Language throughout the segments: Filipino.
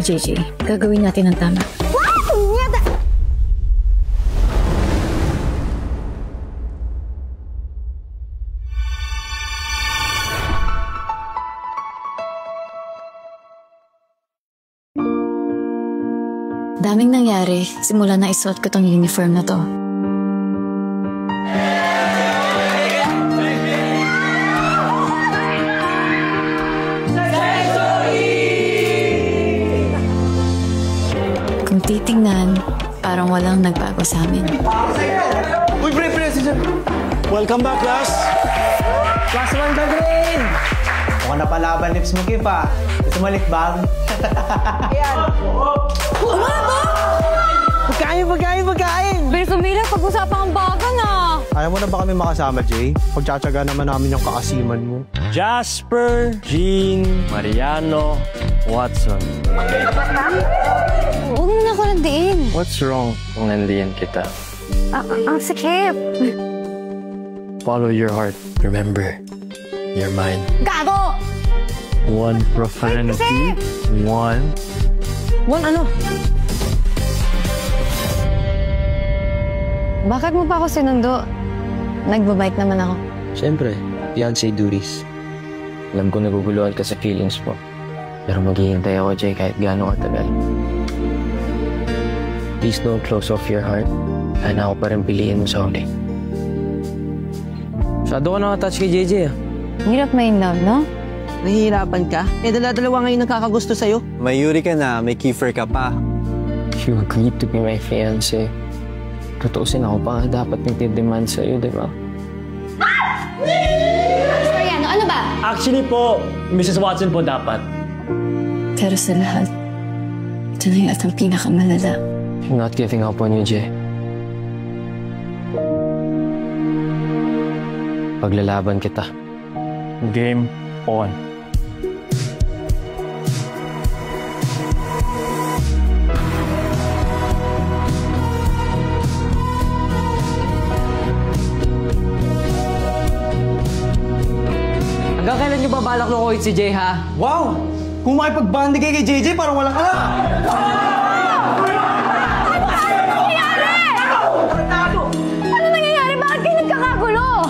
JJ. Gagawin natin ang tama. Daming nangyari simula na isuot ko tong uniform na to. Kung titingnan, parang walang nagbago sa amin. Uy, pre! Welcome back, class! Class 1 ka, Green! Mukhang napalaban lips mo, Kip, ha? Gusto mo likbang? Ayan! Pagkain! Pero Camila, pag-usapan ang bagan ah! Ayaw mo na ba kami makasama, Jay? Pagtsatsaga naman namin yung kaasiman mo. Jasper, Jean, Mariano, Watson. Huwag mo na ako nandiin. What's wrong kung nandiyan kita? Ang sikip. Follow your heart. Remember, you're mine. Gago! One profanity, one ano? Bakit mo pa ako sinundo? Nagbabike naman ako. Siyempre, fiancé duties. Alam ko naguguluhan ka sa feelings mo. Pero maghihintay ako, Jay, kahit gaano katagal. Please don't close off your heart. Sana ako pa rin piliin mo sa huli. Masyado ka nakatouch kay JJ, ah. Hirap may in love, no? Nahihirapan ka? Dala-dalawa ngayon nagkakagusto sa'yo. May Yuri ka na, may Kiefer ka pa. You agreed to be my fiancé. Tutuusin ako pa dapat nagtidemand sa'yo, di ba? Mariano, ano ba? Actually po, Mrs. Watson po dapat. Pero sa lahat, ito na yung at ang pinakamalala. I'm not giving up on you, Jay. Paglalaban kita. Game on. Hanggang kailan niyo ba balak lukuhin si Jay, ha? Wow! Kung makipag-bandi kay JJ, parang walang ka na! Ano nangyayari? Bakit kayo nagkakagulo?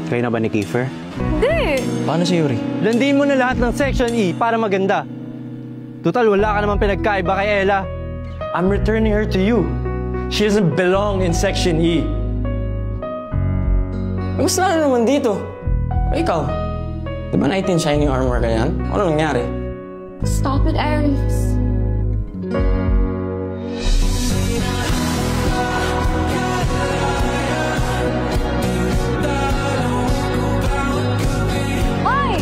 Kayo na ba ni Kiefer? Hindi! Paano si Yuri? Landiin mo na lahat ng Section E para maganda. Total, wala ka naman pinagkaiba kay Ella. I'm returning her to you. She doesn't belong in Section E. Mas na naman dito. Ikaw, di ba knight in shining armor ka yan? Ano nangyari? Stop it, Aries. Hoy!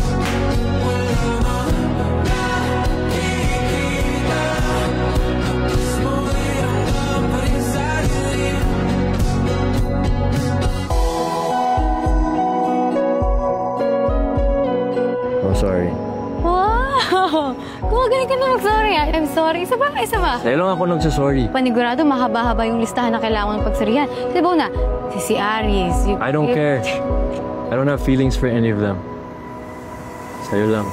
I'm sorry. Wow! Gumagaling ka na mag-sorry ah. I'm sorry. Isa ba? Dahil lang ako nagsasorry. Panigurado, mahaba-haba yung listahan na kailangan pagsarihan. Sabaw na, si Aries. I don't care. I don't have feelings for any of them. Sa'yo lang.